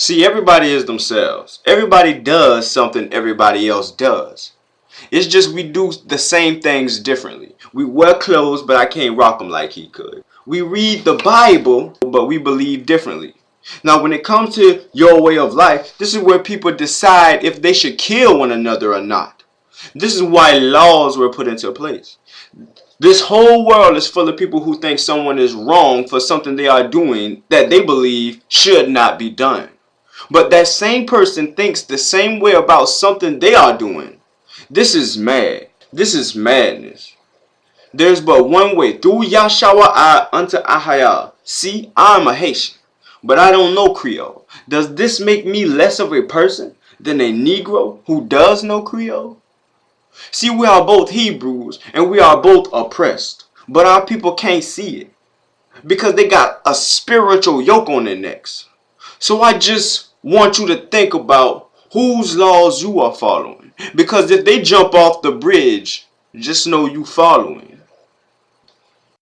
See, everybody is themselves. Everybody does something everybody else does. It's just we do the same things differently. We wear clothes, but I can't rock them like he could. We read the Bible, but we believe differently. Now, when it comes to your way of life, this is where people decide if they should kill one another or not. This is why laws were put into place. This whole world is full of people who think someone is wrong for something they are doing that they believe should not be done. But that same person thinks the same way about something they are doing. This is mad. This is madness. There's but one way, through Yahshua unto Ahaya. See, I'm a Haitian, but I don't know Creole. Does this make me less of a person than a Negro who does know Creole? See, we are both Hebrews and we are both oppressed, but our people can't see it because they got a spiritual yoke on their necks. So I just want you to think about whose laws you are following, because if they jump off the bridge, just know you following.